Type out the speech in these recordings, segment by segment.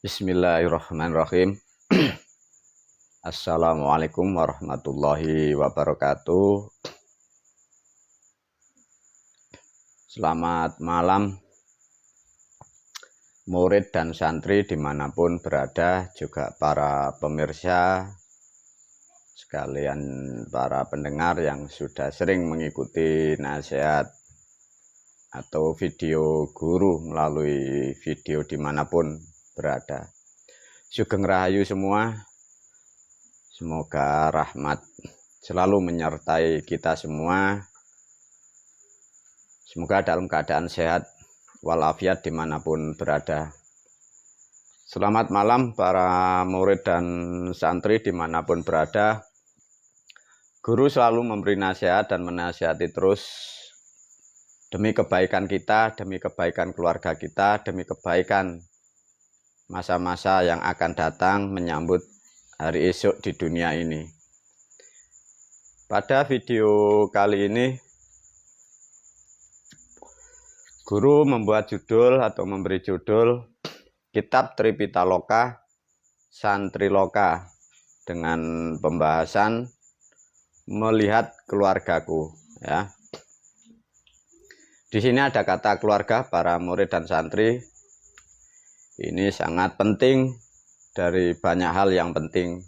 Bismillahirrahmanirrahim. Assalamualaikum warahmatullahi wabarakatuh. Selamat malam murid dan santri dimanapun berada, juga para pemirsa sekalian, para pendengar yang sudah sering mengikuti nasihat atau video guru melalui video dimanapun berada. Sugeng Rahayu semua. Semoga rahmat selalu menyertai kita semua. Semoga dalam keadaan sehat walafiat dimanapun berada. Selamat malam para murid dan santri dimanapun berada. Guru selalu memberi nasihat dan menasihati terus demi kebaikan kita, demi kebaikan keluarga kita, demi kebaikan masa-masa yang akan datang menyambut hari esok di dunia ini. Pada video kali ini, guru membuat judul atau memberi judul Kitab Tripitaloka Santriloka dengan pembahasan melihat keluargaku. Ya. Di sini ada kata keluarga para murid dan santri. Ini sangat penting dari banyak hal yang penting.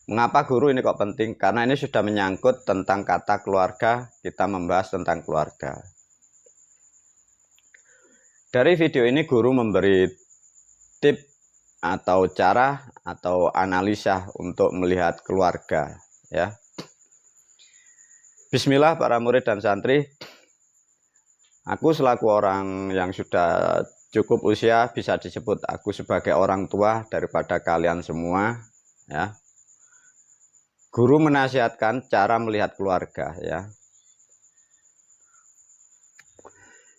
Mengapa guru ini kok penting? Karena ini sudah menyangkut tentang kata keluarga, kita membahas tentang keluarga. Dari video ini guru memberi tip atau cara atau analisa untuk melihat keluarga, ya. Bismillah para murid dan santri. Aku selaku orang yang sudah cukup usia, bisa disebut aku sebagai orang tua daripada kalian semua, ya. Guru menasihatkan cara melihat keluarga, ya.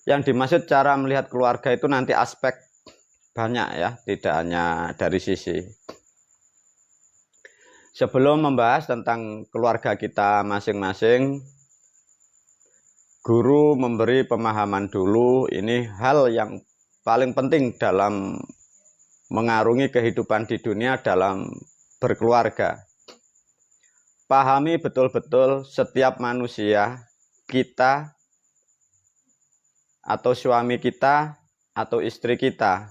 Yang dimaksud cara melihat keluarga itu nanti aspek banyak, ya, tidak hanya dari sisi. Sebelum membahas tentang keluarga kita masing-masing, guru memberi pemahaman dulu. Ini hal yang paling penting dalam mengarungi kehidupan di dunia dalam berkeluarga. Pahami betul-betul setiap manusia, kita atau suami kita atau istri kita,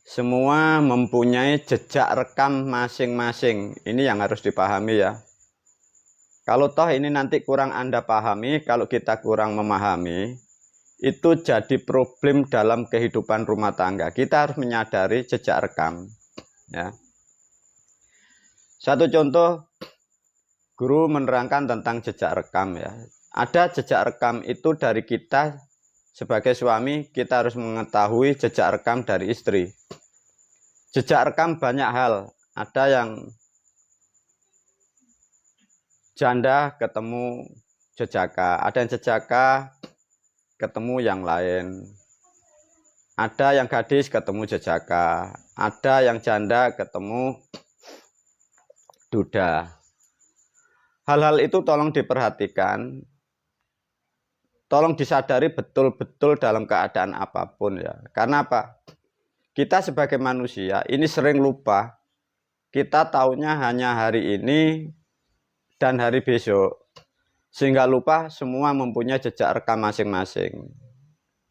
semua mempunyai jejak rekam masing-masing. Ini yang harus dipahami, ya. Kalau toh ini nanti kurang Anda pahami, kalau kita kurang memahami, itu jadi problem dalam kehidupan rumah tangga. Kita harus menyadari jejak rekam, ya. Satu contoh, guru menerangkan tentang jejak rekam, ya. Ada jejak rekam itu dari kita sebagai suami, kita harus mengetahui jejak rekam dari istri. Jejak rekam banyak hal. Ada yang janda ketemu jejaka, ada yang jejaka ketemu yang lain, ada yang gadis ketemu jejaka, ada yang janda ketemu duda. Hal-hal itu tolong diperhatikan, tolong disadari betul-betul dalam keadaan apapun, ya. Karena apa? Kita sebagai manusia ini sering lupa. Kita taunya hanya hari ini dan hari besok, sehingga lupa semua mempunyai jejak rekam masing-masing.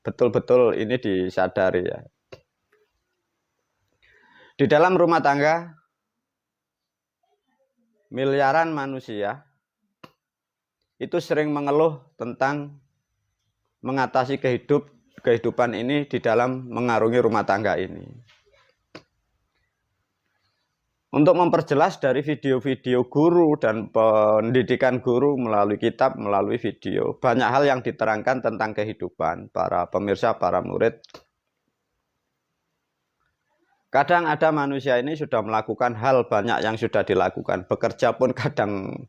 Betul-betul ini disadari, ya. Di dalam rumah tangga, miliaran manusia itu sering mengeluh tentang mengatasi kehidupan ini di dalam mengarungi rumah tangga ini. Untuk memperjelas dari video-video guru dan pendidikan guru melalui kitab, melalui video, banyak hal yang diterangkan tentang kehidupan para pemirsa, para murid. Kadang ada manusia ini sudah melakukan hal banyak yang sudah dilakukan. Bekerja pun kadang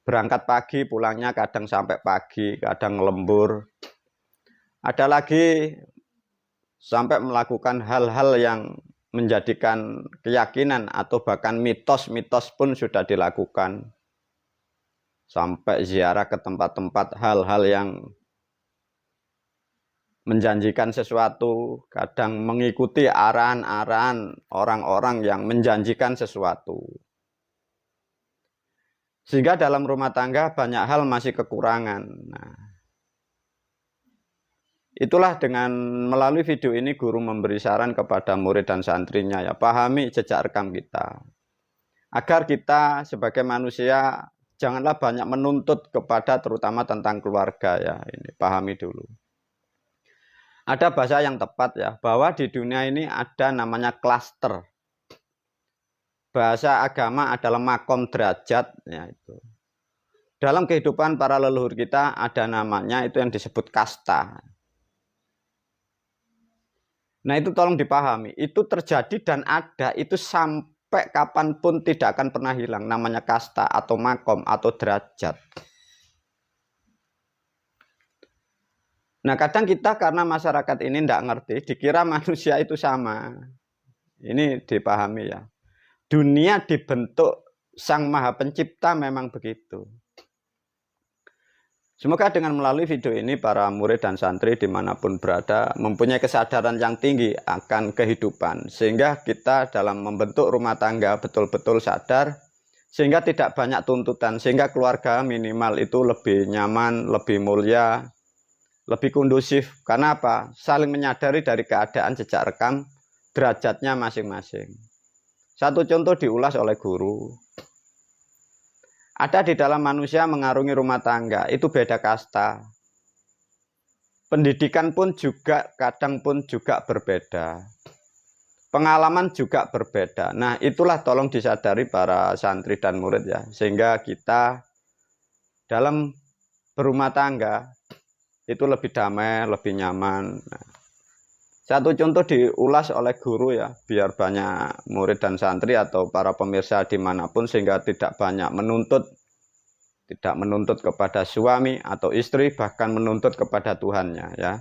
berangkat pagi, pulangnya kadang sampai pagi, kadang lembur. Ada lagi sampai melakukan hal-hal yang menjadikan keyakinan atau bahkan mitos-mitos pun sudah dilakukan. Sampai ziarah ke tempat-tempat hal-hal yang menjanjikan sesuatu, kadang mengikuti arahan-arahan orang-orang yang menjanjikan sesuatu. Sehingga dalam rumah tangga banyak hal masih kekurangan. Nah, itulah dengan melalui video ini guru memberi saran kepada murid dan santrinya, ya, pahami jejak rekam kita. Agar kita sebagai manusia janganlah banyak menuntut kepada terutama tentang keluarga, ya. Ini pahami dulu. Ada bahasa yang tepat, ya, bahwa di dunia ini ada namanya klaster. Bahasa agama adalah makom derajat, ya, itu. Dalam kehidupan para leluhur kita ada namanya itu yang disebut kasta. Nah, itu tolong dipahami. Itu terjadi dan ada, itu sampai kapanpun tidak akan pernah hilang. Namanya kasta atau makom atau derajat. Nah, kadang kita karena masyarakat ini tidak ngerti, dikira manusia itu sama. Ini dipahami, ya. Dunia dibentuk Sang Maha Pencipta memang begitu. Semoga dengan melalui video ini para murid dan santri dimanapun berada mempunyai kesadaran yang tinggi akan kehidupan. Sehingga kita dalam membentuk rumah tangga betul-betul sadar. Sehingga tidak banyak tuntutan. Sehingga keluarga minimal itu lebih nyaman, lebih mulia, lebih kondusif. Karena apa? Saling menyadari dari keadaan jejak rekam derajatnya masing-masing. Satu contoh diulas oleh guru. Ada di dalam manusia mengarungi rumah tangga, itu beda kasta. Pendidikan pun juga kadang pun juga berbeda. Pengalaman juga berbeda. Nah, itulah tolong disadari para santri dan murid, ya. Sehingga kita dalam berumah tangga itu lebih damai, lebih nyaman. Nah, satu contoh diulas oleh guru, ya, biar banyak murid dan santri atau para pemirsa dimanapun sehingga tidak banyak menuntut, tidak menuntut kepada suami atau istri, bahkan menuntut kepada Tuhannya, ya.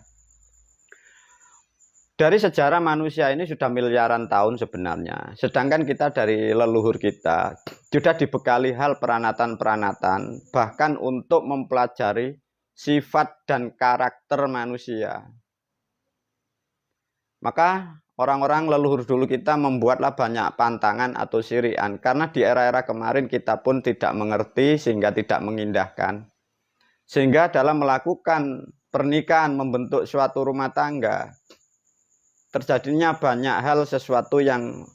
Dari sejarah manusia ini sudah miliaran tahun sebenarnya, sedangkan kita dari leluhur kita sudah dibekali hal peranatan-peranatan, bahkan untuk mempelajari sifat dan karakter manusia. Maka orang-orang leluhur dulu kita membuatlah banyak pantangan atau sirian. Karena di era-era kemarin kita pun tidak mengerti sehingga tidak mengindahkan. Sehingga dalam melakukan pernikahan, membentuk suatu rumah tangga, terjadinya banyak hal sesuatu yang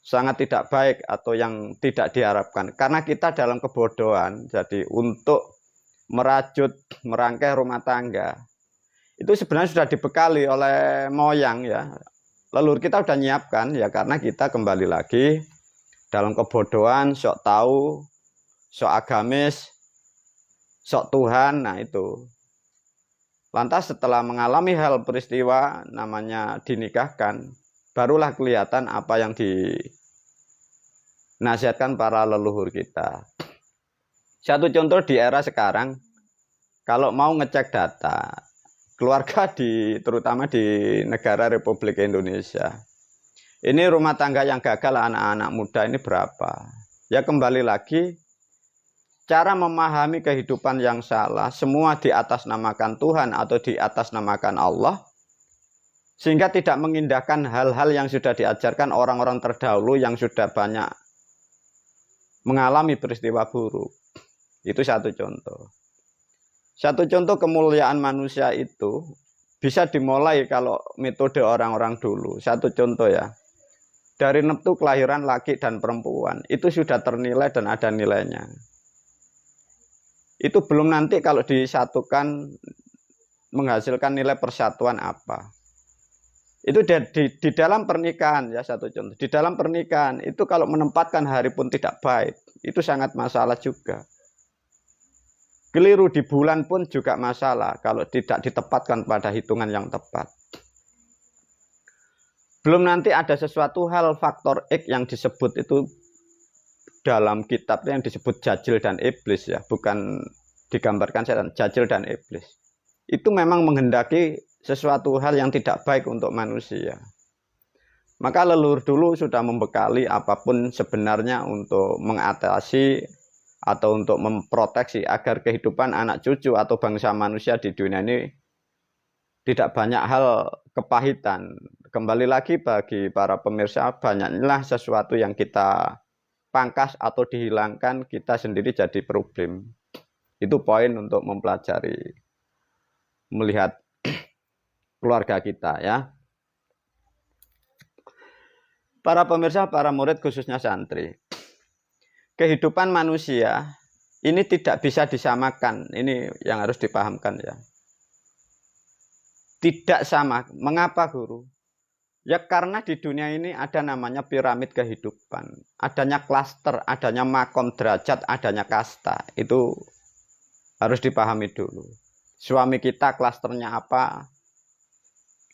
sangat tidak baik atau yang tidak diharapkan. Karena kita dalam kebodohan, jadi untuk merajut, merangkai rumah tangga, itu sebenarnya sudah dibekali oleh moyang, ya. Leluhur kita sudah nyiapkan, ya, karena kita kembali lagi dalam kebodohan, sok tahu, sok agamis, sok Tuhan. Nah, itu. Lantas setelah mengalami hal peristiwa namanya dinikahkan, barulah kelihatan apa yang dinasihatkan para leluhur kita. Satu contoh di era sekarang, kalau mau ngecek data keluarga terutama di negara Republik Indonesia, ini rumah tangga yang gagal anak-anak muda ini berapa? Ya, kembali lagi cara memahami kehidupan yang salah, semua diatasnamakan Tuhan atau diatasnamakan Allah, sehingga tidak mengindahkan hal-hal yang sudah diajarkan orang-orang terdahulu yang sudah banyak mengalami peristiwa buruk. Itu satu contoh. Satu contoh kemuliaan manusia itu bisa dimulai kalau metode orang-orang dulu. Satu contoh, ya. Dari neptu kelahiran laki dan perempuan, itu sudah ternilai dan ada nilainya. Itu belum nanti kalau disatukan menghasilkan nilai persatuan apa. Itu di dalam pernikahan, ya, satu contoh. Di dalam pernikahan itu kalau menempatkan hari pun tidak baik, itu sangat masalah juga. Keliru di bulan pun juga masalah kalau tidak ditempatkan pada hitungan yang tepat. Belum nanti ada sesuatu hal faktor X yang disebut itu dalam kitab yang disebut jajil dan iblis, ya, bukan digambarkan setan, jajil dan iblis. Itu memang menghendaki sesuatu hal yang tidak baik untuk manusia. Maka leluhur dulu sudah membekali apapun sebenarnya untuk mengatasi atau untuk memproteksi agar kehidupan anak cucu atau bangsa manusia di dunia ini tidak banyak hal kepahitan. Kembali lagi bagi para pemirsa, banyaklah sesuatu yang kita pangkas atau dihilangkan, kita sendiri jadi problem. Itu poin untuk mempelajari, melihat keluarga kita ya. Para pemirsa, para murid khususnya santri. Kehidupan manusia ini tidak bisa disamakan. Ini yang harus dipahamkan ya. Tidak sama. Mengapa guru? Ya karena di dunia ini ada namanya piramid kehidupan. Adanya klaster, adanya makom derajat, adanya kasta. Itu harus dipahami dulu. Suami kita klasternya apa?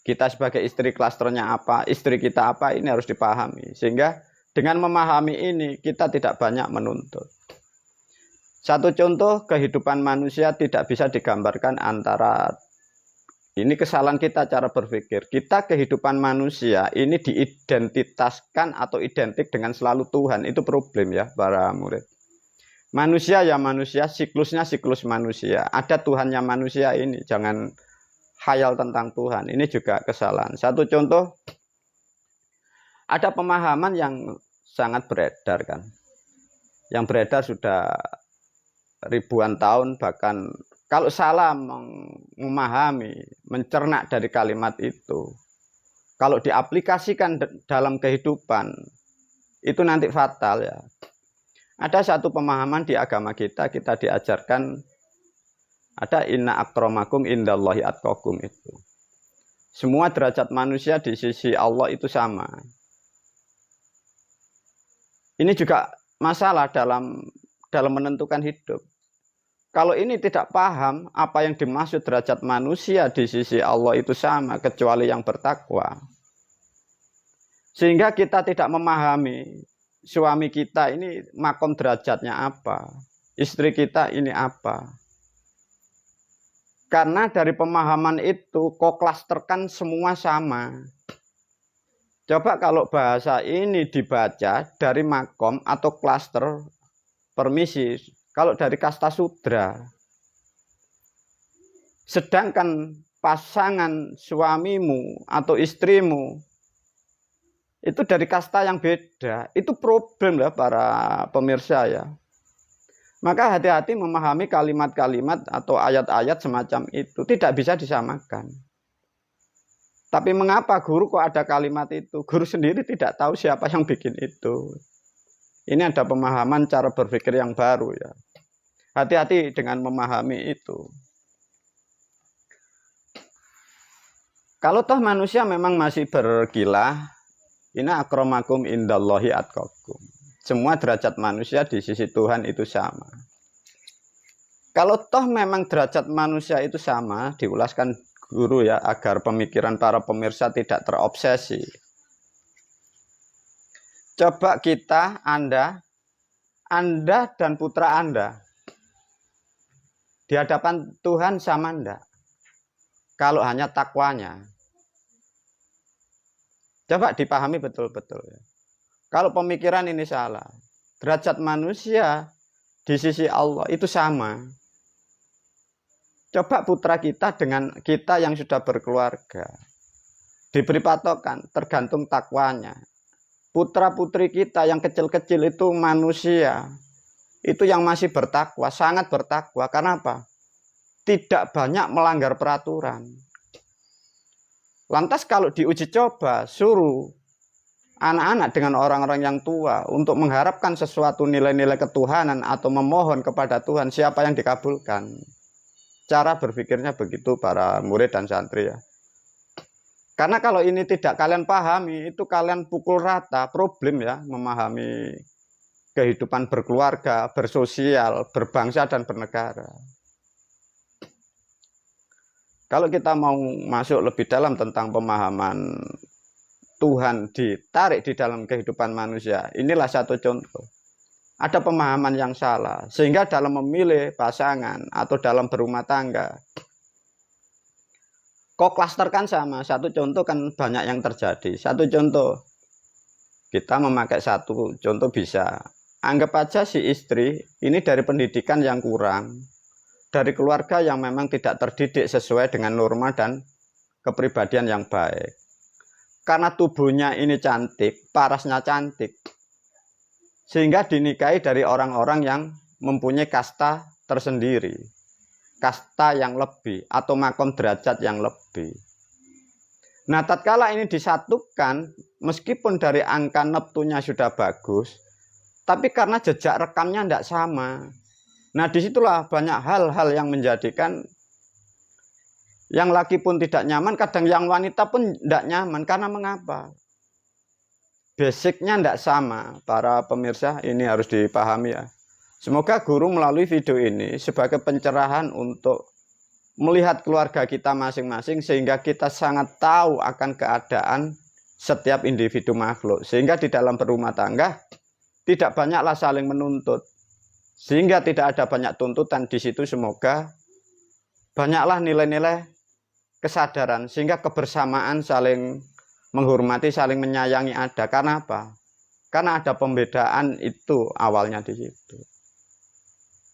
Kita sebagai istri klasternya apa? Istri kita apa? Ini harus dipahami. Sehingga dengan memahami ini kita tidak banyak menuntut. Satu contoh kehidupan manusia tidak bisa digambarkan antara ini kesalahan kita cara berpikir. Kita kehidupan manusia ini diidentitaskan atau identik dengan selalu Tuhan. Itu problem ya para murid. Manusia ya manusia, siklusnya siklus manusia. Ada Tuhannya manusia ini. Jangan khayal tentang Tuhan. Ini juga kesalahan. Satu contoh, ada pemahaman yang sangat beredar kan. Yang beredar sudah ribuan tahun, bahkan kalau salah memahami, mencerna dari kalimat itu, kalau diaplikasikan dalam kehidupan, itu nanti fatal ya. Ada satu pemahaman di agama kita diajarkan, ada inna akramakum indallahi atqakum itu. Semua derajat manusia di sisi Allah itu sama. Ini juga masalah dalam menentukan hidup. Kalau ini tidak paham apa yang dimaksud derajat manusia di sisi Allah itu sama kecuali yang bertakwa. Sehingga kita tidak memahami suami kita ini makom derajatnya apa, istri kita ini apa. Karena dari pemahaman itu kok klasterkan semua sama. Coba kalau bahasa ini dibaca dari makom atau klaster, permisi, kalau dari kasta sudra. Sedangkan pasangan suamimu atau istrimu itu dari kasta yang beda. Itu problem lah para pemirsa ya. Maka hati-hati memahami kalimat-kalimat atau ayat-ayat semacam itu. Tidak bisa disamakan. Tapi mengapa guru kok ada kalimat itu? Guru sendiri tidak tahu siapa yang bikin itu. Ini ada pemahaman cara berpikir yang baru ya. Hati-hati dengan memahami itu. Kalau toh manusia memang masih berkilah, inna akramakum indallahi atqakum. Semua derajat manusia di sisi Tuhan itu sama. Kalau toh memang derajat manusia itu sama, diulaskan guru ya, agar pemikiran para pemirsa tidak terobsesi. Coba kita, Anda dan putra Anda, di hadapan Tuhan sama enggak? Kalau hanya takwanya. Coba dipahami betul-betul ya. Kalau pemikiran ini salah, derajat manusia di sisi Allah itu sama. Coba putra kita dengan kita yang sudah berkeluarga, diberi patokan tergantung takwanya. Putra-putri kita yang kecil-kecil itu manusia, itu yang masih bertakwa, sangat bertakwa. Karena apa? Tidak banyak melanggar peraturan. Lantas kalau diuji coba, suruh anak-anak dengan orang-orang yang tua untuk mengharapkan sesuatu nilai-nilai ketuhanan atau memohon kepada Tuhan, siapa yang dikabulkan? Cara berpikirnya begitu para murid dan santri ya. Karena kalau ini tidak kalian pahami, itu kalian pukul rata, problem ya, memahami kehidupan berkeluarga, bersosial, berbangsa dan bernegara. Kalau kita mau masuk lebih dalam tentang pemahaman Tuhan ditarik di dalam kehidupan manusia, inilah satu contoh. Ada pemahaman yang salah, sehingga dalam memilih pasangan atau dalam berumah tangga, kok klasterkan sama. Satu contoh kan banyak yang terjadi. Satu contoh, kita memakai satu contoh bisa. Anggap aja si istri ini dari pendidikan yang kurang, dari keluarga yang memang tidak terdidik sesuai dengan norma dan kepribadian yang baik. Karena tubuhnya ini cantik, parasnya cantik, sehingga dinikahi dari orang-orang yang mempunyai kasta tersendiri, kasta yang lebih atau makom derajat yang lebih. Nah, tatkala ini disatukan, meskipun dari angka neptunya sudah bagus, tapi karena jejak rekamnya tidak sama. Nah, disitulah banyak hal-hal yang menjadikan yang laki pun tidak nyaman, kadang yang wanita pun tidak nyaman. Karena mengapa? Basicnya tidak sama. Para pemirsa, ini harus dipahami ya. Semoga guru melalui video ini sebagai pencerahan untuk melihat keluarga kita masing-masing, sehingga kita sangat tahu akan keadaan setiap individu makhluk. Sehingga di dalam berumah tangga tidak banyaklah saling menuntut. Sehingga tidak ada banyak tuntutan di situ. Semoga banyaklah nilai-nilai kesadaran, sehingga kebersamaan, saling menghormati, saling menyayangi ada. Karena apa? Karena ada pembedaan, itu awalnya di situ.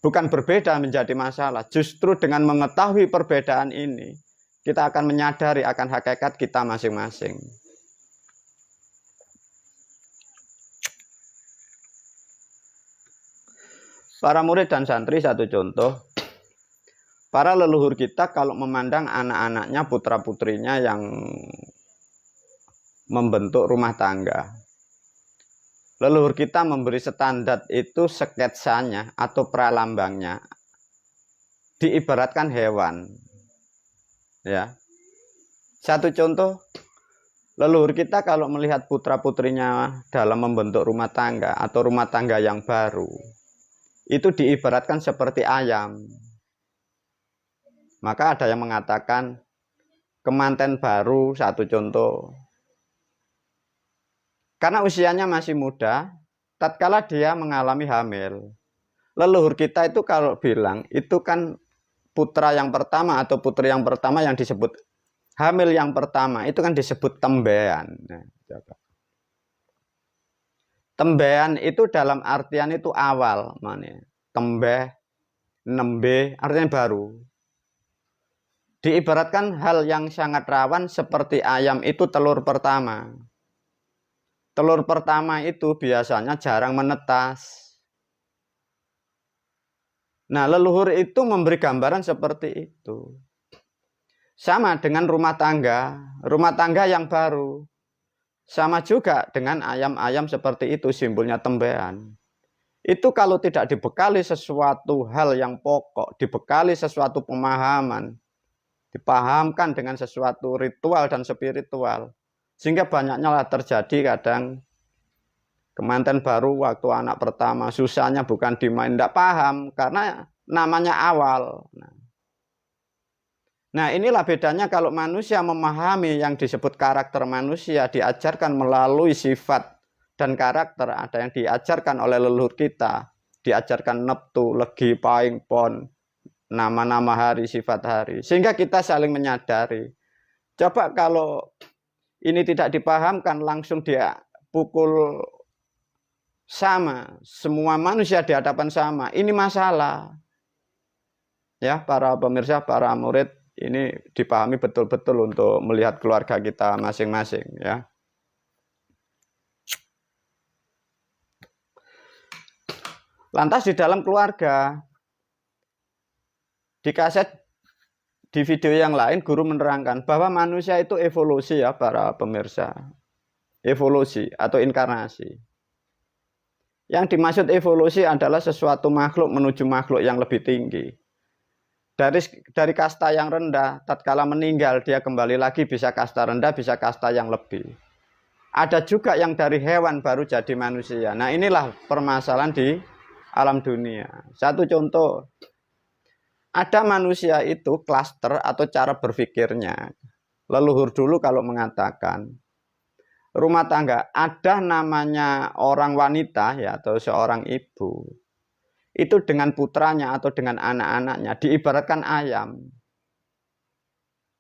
Bukan berbeda menjadi masalah. Justru dengan mengetahui perbedaan ini, kita akan menyadari akan hakikat kita masing-masing. Para murid dan santri, satu contoh. Para leluhur kita kalau memandang anak-anaknya, putra-putrinya yang membentuk rumah tangga, leluhur kita memberi standar itu sketsanya atau pralambangnya diibaratkan hewan. Ya. Satu contoh, leluhur kita kalau melihat putra-putrinya dalam membentuk rumah tangga atau rumah tangga yang baru, itu diibaratkan seperti ayam. Maka ada yang mengatakan kemanten baru, satu contoh. Karena usianya masih muda, tatkala dia mengalami hamil. Leluhur kita itu kalau bilang, itu kan putra yang pertama atau putri yang pertama yang disebut hamil yang pertama, itu kan disebut tembean. Nah, tembean itu dalam artian itu awal. Tembeh, nembe, artinya baru. Diibaratkan hal yang sangat rawan seperti ayam itu telur pertama. Telur pertama itu biasanya jarang menetas. Nah, leluhur itu memberi gambaran seperti itu. Sama dengan rumah tangga yang baru. Sama juga dengan ayam-ayam seperti itu, simbolnya tembean. Itu kalau tidak dibekali sesuatu hal yang pokok, dibekali sesuatu pemahaman, dipahamkan dengan sesuatu ritual dan spiritual, sehingga banyaknya lah terjadi kadang kemanten baru waktu anak pertama susahnya bukan dimain, tidak paham karena namanya awal. Nah, inilah bedanya kalau manusia memahami yang disebut karakter manusia, diajarkan melalui sifat dan karakter. Ada yang diajarkan oleh leluhur kita, diajarkan neptu, legi, paing, pon, nama-nama hari, sifat hari, sehingga kita saling menyadari. Coba kalau ini tidak dipahamkan, langsung dia pukul sama, semua manusia di hadapan sama, ini masalah. Ya, para pemirsa, para murid, ini dipahami betul-betul untuk melihat keluarga kita masing-masing, ya. Lantas di dalam keluarga, di kaset, di video yang lain, guru menerangkan bahwa manusia itu evolusi ya, para pemirsa. Evolusi atau inkarnasi. Yang dimaksud evolusi adalah sesuatu makhluk menuju makhluk yang lebih tinggi. Dari kasta yang rendah, tatkala meninggal dia kembali lagi bisa kasta rendah, bisa kasta yang lebih. Ada juga yang dari hewan baru jadi manusia. Nah, inilah permasalahan di alam dunia. Satu contoh, ada manusia itu klaster atau cara berpikirnya. Leluhur dulu kalau mengatakan rumah tangga ada namanya orang wanita ya, atau seorang ibu. Itu dengan putranya atau dengan anak-anaknya diibaratkan ayam.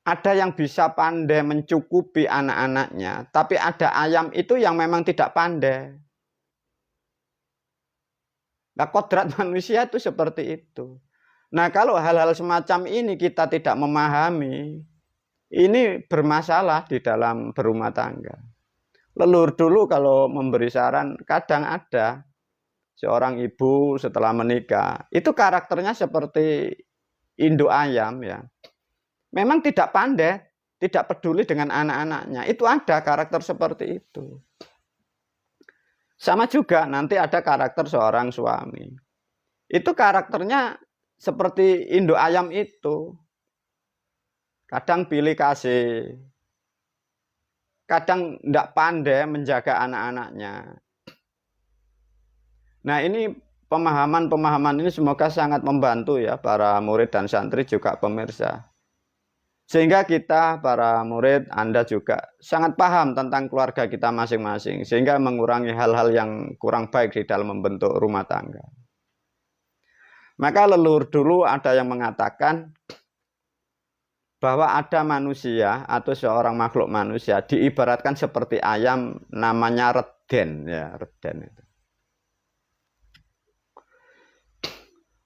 Ada yang bisa pandai mencukupi anak-anaknya, tapi ada ayam itu yang memang tidak pandai. Nah, kodrat manusia itu seperti itu. Nah, kalau hal-hal semacam ini kita tidak memahami, ini bermasalah di dalam berumah tangga. Leluhur dulu kalau memberi saran, kadang ada seorang ibu setelah menikah, itu karakternya seperti induk ayam ya. Memang tidak pandai, tidak peduli dengan anak-anaknya. Itu ada karakter seperti itu. Sama juga nanti ada karakter seorang suami. Itu karakternya seperti induk ayam itu. Kadang pilih kasih, kadang tidak pandai menjaga anak-anaknya. Nah, ini pemahaman-pemahaman ini semoga sangat membantu ya para murid dan santri juga pemirsa. Sehingga kita para murid, Anda juga sangat paham tentang keluarga kita masing-masing. Sehingga mengurangi hal-hal yang kurang baik di dalam membentuk rumah tangga. Maka leluhur dulu ada yang mengatakan bahwa ada manusia atau seorang makhluk manusia diibaratkan seperti ayam namanya reden. Ya, reden itu.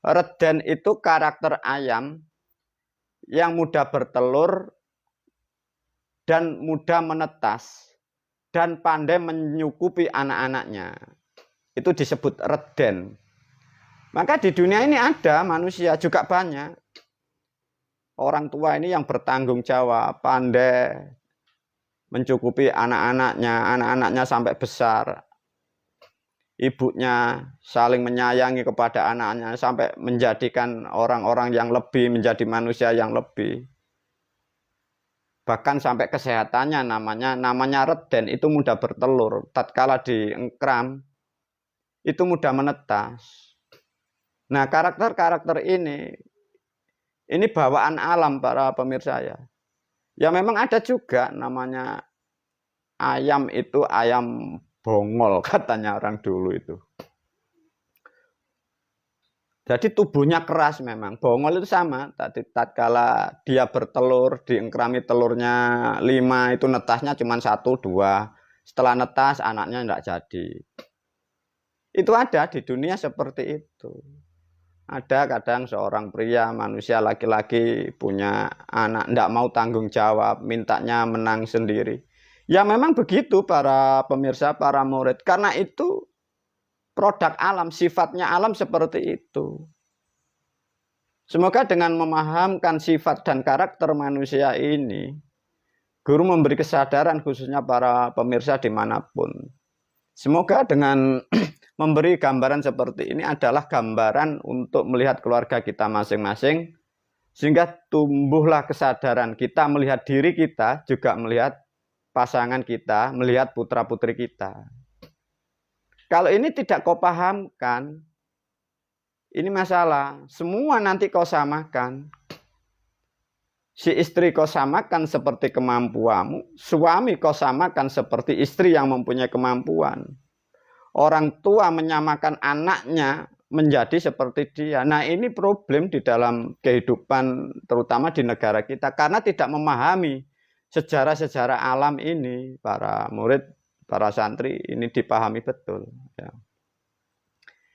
Reden itu karakter ayam yang mudah bertelur dan mudah menetas dan pandai menyukupi anak-anaknya. Itu disebut reden. Maka di dunia ini ada manusia juga banyak. Orang tua ini yang bertanggung jawab, pandai mencukupi anak-anaknya sampai besar. Ibunya saling menyayangi kepada anaknya sampai menjadikan orang-orang yang lebih, menjadi manusia yang lebih. Bahkan sampai kesehatannya namanya reden itu mudah bertelur. Tatkala diengkram itu mudah menetas. Nah, karakter-karakter ini bawaan alam para pemirsa ya. Ya memang ada juga namanya ayam itu ayam bongol katanya orang dulu itu. Jadi tubuhnya keras memang. Bongol itu sama. Tadi tatkala dia bertelur, diengkrami telurnya 5, itu netasnya cuma 1, 2. Setelah netas anaknya tidak jadi. Itu ada di dunia seperti itu. Ada kadang seorang pria, manusia laki-laki punya anak, tidak mau tanggung jawab, mintanya menang sendiri. Ya memang begitu para pemirsa, para murid. Karena itu produk alam, sifatnya alam seperti itu. Semoga dengan memahamkan sifat dan karakter manusia ini, guru memberi kesadaran khususnya para pemirsa dimanapun. Semoga dengan memberi gambaran seperti ini adalah gambaran untuk melihat keluarga kita masing-masing, sehingga tumbuhlah kesadaran kita melihat diri kita, juga melihat pasangan kita, melihat putra-putri kita. Kalau ini tidak kau pahamkan, ini masalah. Semua nanti kau samakan. Si istri kau samakan seperti kemampuanmu, suami kau samakan seperti istri yang mempunyai kemampuan. Orang tua menyamakan anaknya menjadi seperti dia. Nah, ini problem di dalam kehidupan terutama di negara kita karena tidak memahami sejarah-sejarah alam ini. Para murid, para santri ini dipahami betul ya.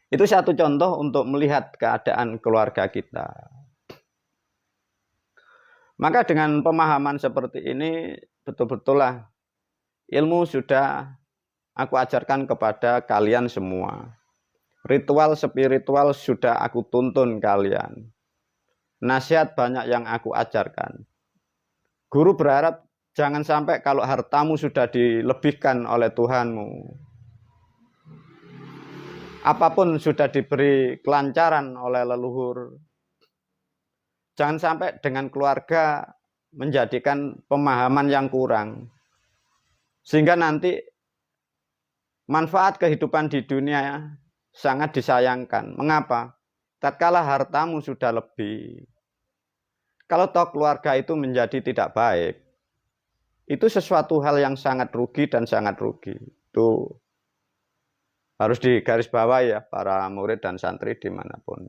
Itu satu contoh untuk melihat keadaan keluarga kita. Maka dengan pemahaman seperti ini betul-betullah ilmu sudah aku ajarkan kepada kalian semua. Ritual spiritual sudah aku tuntun kalian. Nasihat banyak yang aku ajarkan. Guru berharap jangan sampai kalau hartamu sudah dilebihkan oleh Tuhanmu, apapun sudah diberi kelancaran oleh leluhur, jangan sampai dengan keluarga menjadikan pemahaman yang kurang. Sehingga nanti manfaat kehidupan di dunia sangat disayangkan. Mengapa? Tatkala hartamu sudah lebih, kalau toh keluarga itu menjadi tidak baik, itu sesuatu hal yang sangat rugi dan sangat rugi. Itu harus digarisbawahi ya para murid dan santri dimanapun.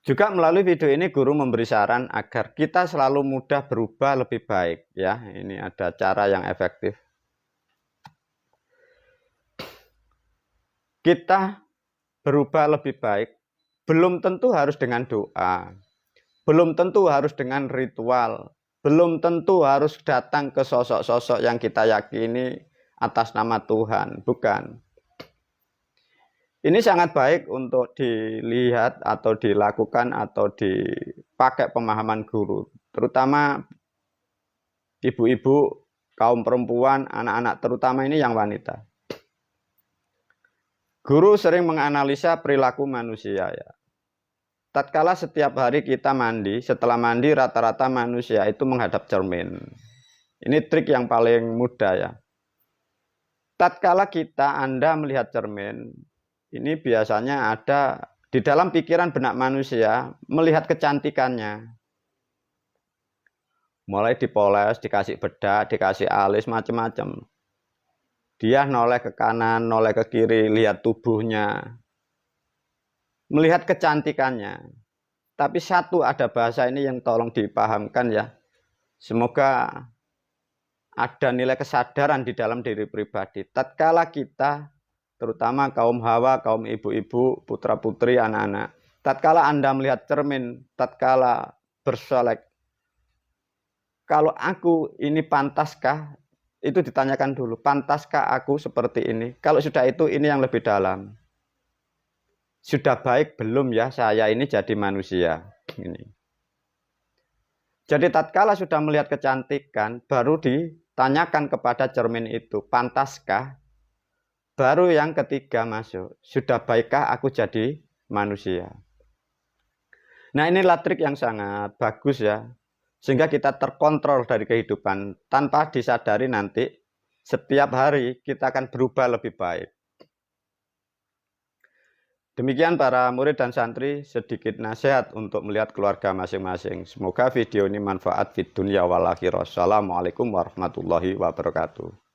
Juga melalui video ini guru memberi saran agar kita selalu mudah berubah lebih baik ya. Ini ada cara yang efektif. Kita berubah lebih baik belum tentu harus dengan doa. Belum tentu harus dengan ritual. Belum tentu harus datang ke sosok-sosok yang kita yakini atas nama Tuhan. Bukan. Ini sangat baik untuk dilihat atau dilakukan atau dipakai pemahaman guru. Terutama ibu-ibu, kaum perempuan, anak-anak, terutama ini yang wanita. Guru sering menganalisa perilaku manusia ya. Tatkala setiap hari kita mandi, setelah mandi rata-rata manusia itu menghadap cermin. Ini trik yang paling mudah ya. Tatkala Anda melihat cermin, ini biasanya ada di dalam pikiran benak manusia melihat kecantikannya. Mulai dipoles, dikasih bedak, dikasih alis, macam-macam. Dia noleh ke kanan, noleh ke kiri, lihat tubuhnya. Melihat kecantikannya. Tapi satu ada bahasa ini yang tolong dipahamkan ya. Semoga ada nilai kesadaran di dalam diri pribadi. Tatkala kita, terutama kaum hawa, kaum ibu-ibu, putra-putri, anak-anak. Tatkala Anda melihat cermin, tatkala bersolek. Kalau aku ini pantaskah? Itu ditanyakan dulu, pantaskah aku seperti ini? Kalau sudah itu, ini yang lebih dalam. Sudah baik belum ya saya ini jadi manusia? Ini. Jadi tatkala sudah melihat kecantikan, baru ditanyakan kepada cermin itu, pantaskah? Baru yang ketiga masuk, sudah baikkah aku jadi manusia? Nah inilah trik yang sangat bagus ya. Sehingga kita terkontrol dari kehidupan tanpa disadari nanti setiap hari kita akan berubah lebih baik. Demikian para murid dan santri, sedikit nasihat untuk melihat keluarga masing-masing. Semoga video ini manfaat fid dunya wal akhirah. Assalamualaikum warahmatullahi wabarakatuh.